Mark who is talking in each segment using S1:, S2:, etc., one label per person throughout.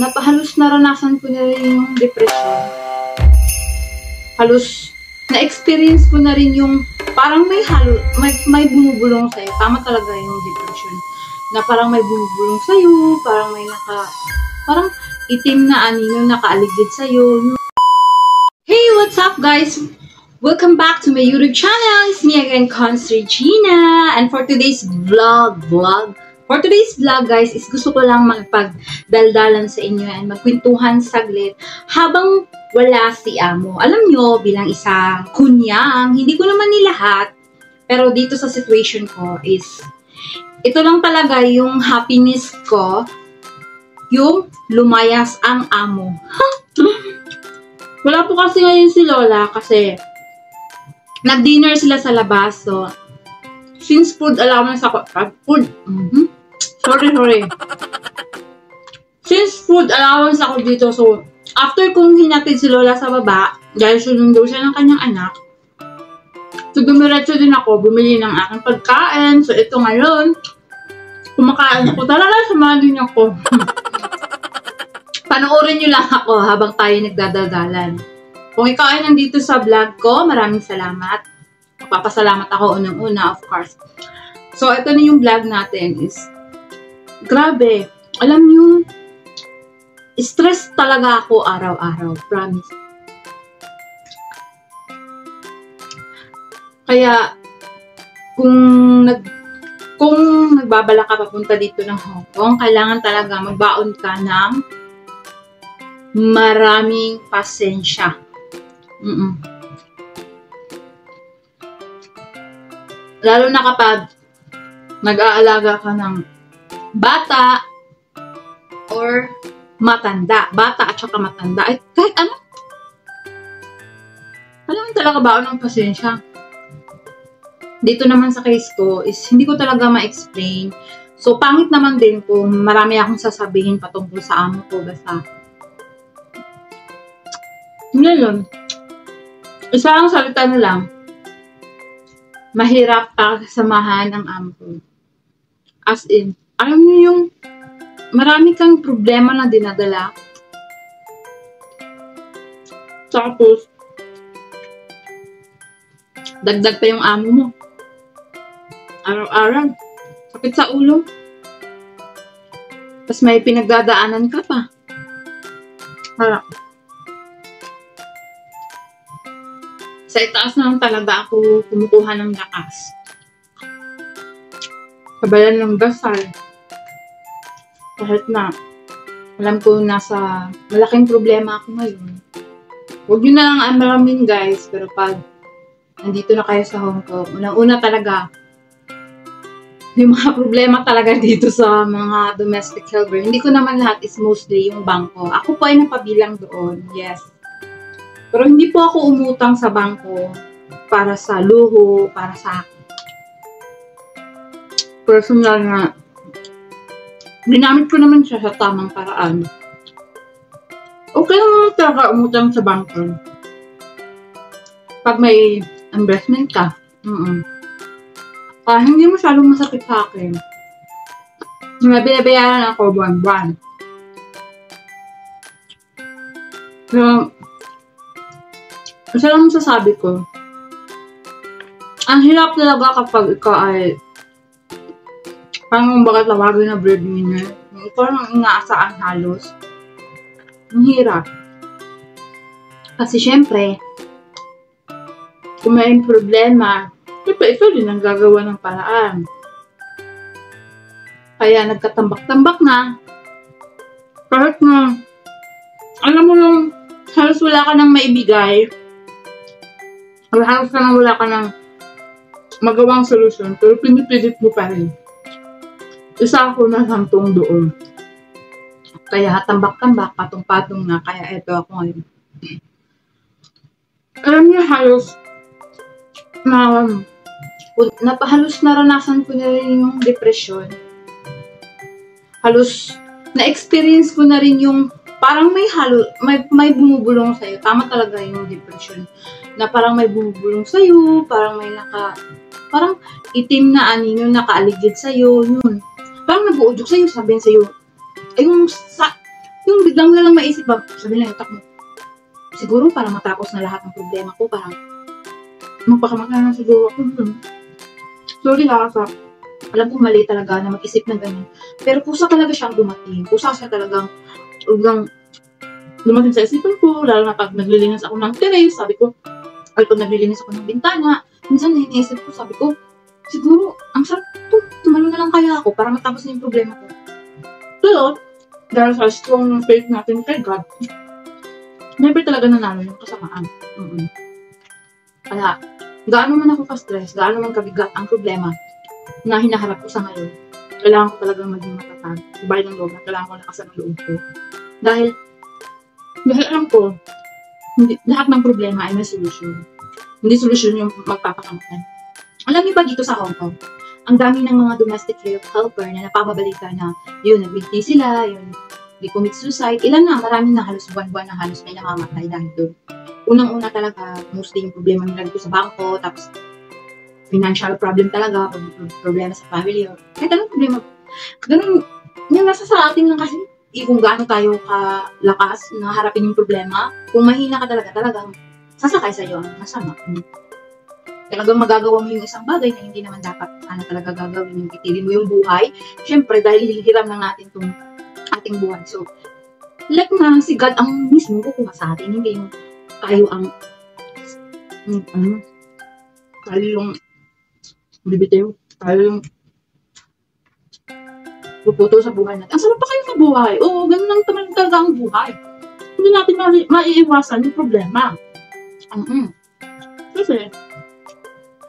S1: Halos naranasan ko na rin yung depression. Halos na-experience ko na rin yung parang may bumubulong sa'yo. Tama talaga yung depression. Na parang may bumubulong sa'yo, parang itim na anino nakaaligid sa'yo. Hey, what's up guys? Welcome back to my YouTube channel. It's me again, Cons Regina. And for today's vlog, guys, is gusto ko lang magpagdaldalan sa inyo and magkwentuhan saglit habang wala si Amo. Alam nyo, bilang isang kunyang, hindi ko naman nilahat, pero dito sa situation ko is, ito lang talaga yung happiness ko, yung lumayas ang Amo. Wala po kasi ngayon si Lola kasi nag-dinner sila sa labas. So, since food allowance ako, Since food allowance ako dito, so, after kong hinatid si Lola sa baba, dahil sunundo siya ng kanyang anak, so, dumiretso din ako, bumili ng aking pagkain. So, ito ngayon, kumakain ako. Talaga, samahan din ako. Panoorin nyo lang ako habang tayo nagdadaldalan. Kung ikaw ay nandito sa vlog ko, maraming salamat. Magpapasalamat ako unang-una, of course. So, ito na yung vlog natin is, grabe, alam nyo, stress talaga ako araw-araw, promise. Kaya, kung nagbabala ka papunta dito ng Hong Kong, kailangan talaga magbaon ka ng maraming pasensya. Lalo na kapag nag-aalaga ka ng bata or matanda. Bata at saka matanda. Ay, kahit ano. Alam talaga ba ng pasensya? Dito naman sa case ko is hindi ko talaga ma-explain. So, pangit naman din kung marami akong sasabihin patungkol sa amo ko. Basta, ngayon, isa ang salita na lang, mahirap pakasamahan ang amo ko. As in, alam niyo yung marami kang problema na dinadala. Tapos, dagdag pa yung amo mo. Araw-araw, sakit sa ulo. Tapos may pinagdadaanan ka pa. Harap. Sa itaas na lang talaga ako kumukuha ng lakas. Kabalan ng dasal. Kahit na alam ko nasa malaking problema ako ngayon. Huwag nyo na lang amalamin guys, pero pag nandito na kayo sa Hong Kong, unang-una talaga, yung mga problema talaga dito sa mga domestic helper. Hindi ko naman lahat is mostly yung bangko. Ako po ay napabilang doon, yes. Pero hindi po ako umutang sa bangko para sa luho, para sa personal na ginamit ko naman siya sa tamang paraan. Okay naman talaga umutang sa bangko. Pag may investment ka, hindi masyadong masakit sa akin. May binabayaran ako buwan-buwan. So, isa lang masasabi ko, ang hirap talaga kapag ikaw ay parang bakit tawagin na breadwinner. Ikaw lang inaasaan halos. Ang hirap. Kasi syempre, kung may problema, syempre ikaw din ang gagawa ng paraan. Kaya nagkatambak-tambak na. Kahit na, alam mo nung halos wala ka nang maibigay, halos na wala ka ng magawang solusyon, pero pinipilit mo pa rin. Isa ako na hantong doon. Kaya tambak-tambak, patong-patong na, kaya eto ako ngayon. Alam niyo, halos naranasan ko na rin yung depression. Halos na-experience ko na rin yung parang may bumubulong sa'yo. Tama talaga yung depression. Na parang may bumubulong sa'yo, parang parang itim na anino nakaaligid sa'yo, yun. Parang nabuudyok sa'yo, sabihin sa'yo, ay yung biglang na lang maisip ba, sabi lang yung utak mo, siguro para matapos na lahat ng problema ko, parang magpakamagana na siguro ako. Sorry ha, alam ko mali talaga na mag-isip ng ganyan. Pero kusa talaga siyang dumating. Kusa siya talagang dumating sa isipan ko, lalo na pag naglilinis ako ng terrace, sabi ko, ay pag naglilinis ako ng bintana, minsan iniisip ko, sabi ko, siguro, ang sarap ito, tumalo na lang kaya ako para matapos na yung problema ko. Pero, dahil sa strong faith natin kay God, never talaga nanalo yung kasamaan. Kaya, gaano man ako ka-stress, gaano man kabigat ang problema na hinaharap ko sa ngayon, kailangan ko talagang maging matatag. Ibay ng loob na kailangan ko lakasan ng loob ko. Dahil alam ko, lahat ng problema ay may solusyon. Hindi solusyon yung magpapakamatay. Alam niyo ba dito sa Hong Kong, ang dami ng mga domestic helper na napapabalita na yun, nag-victim sila, yun, they commit suicide. Ilan na, marami na halos buwan-buwan na halos may namamatay dahil doon. Unang-una talaga, mostly yung problema nila dito sa bangko, tapos financial problem talaga, problema sa family, kahit anong problema. Ganun, yung nasa sa atin lang kasi, kung gaano tayo kalakas na harapin yung problema, kung mahina ka talagang sasakay sa iyo ang masama. Talagang magagawa mo yung isang bagay na hindi naman dapat talaga gagawin, yung itilin mo yung buhay. Siyempre, dahil hilihiram lang natin itong ating buhay. So, like na si God ang mismo kukuha sa atin, hindi yung tayo ang tayo yung bibitiw, tayo yung puputo sa buhay natin. Ang sarap pa kayo mabuhay. Oo, ganun lang talaga ang buhay. Hindi natin maiiwasan yung problema. Kasi,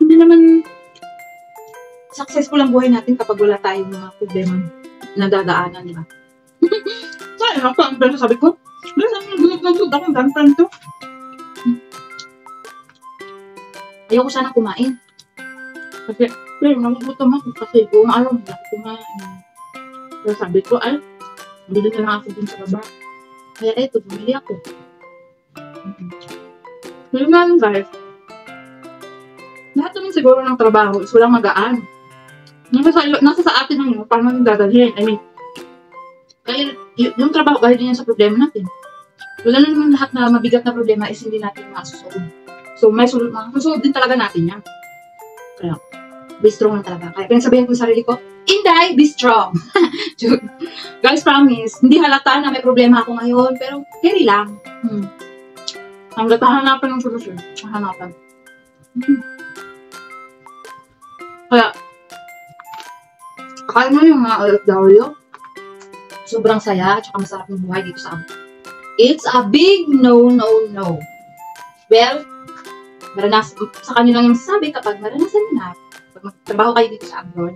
S1: hindi naman successful ang buhay natin kapag wala tayong mga problema na dadaanan, di ba? Sayang ako, ang pala sabi ko, nagsuda akong girlfriend to. Ayoko sana kumain. Kasi, nagugutom ako kasi buong araw hindi ako kumain. Pero sabi ko, ay, bili na lang ako dun sa baba. Kaya eto, bumili ako. Pero nga lang guys, lahat naman siguro ng trabaho is walang magaan. Nasa sa atin lang yun, paano natin dadalhin. I mean, kaya yung trabaho, kahit din yan sa problema natin. Wala na naman lahat na mabigat na problema is hindi natin masusolve. So, may susolve din talaga natin yan. Kaya, be strong lang talaga. Kaya pinasabihan ko sa sarili ko, Inday, be strong. Guys, promise, hindi halata na may problema ako ngayon, pero carry lang. Hanggat hahanapan ng solusyon. Hahanapan. Kaya, akala mo yung mga OFW, sobrang saya at masarap ng buhay dito sa amin. It's a big no. Well, sa kanila yung masasabi kapag maranasan nyo na, pag magtrabaho kayo dito sa abroad.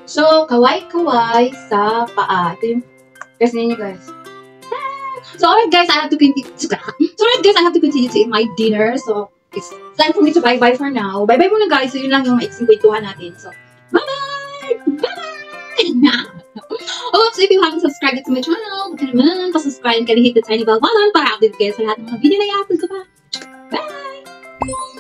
S1: So, kaway-kaway sa paa. Ito yung kasi ninyo guys. So, alright guys, I have to continue to eat my dinner. So, it's time for me to bye-bye for now. Bye-bye muna guys. So, yun lang yung maiksing kwentuhan natin. So, bye-bye! Bye-bye! Oh, so if you haven't subscribed to my channel, huwag ka naman pa-subscribe and hit the tiny bell button para update kayo sa lahat ng mga video na i-upload ko pa. Bye!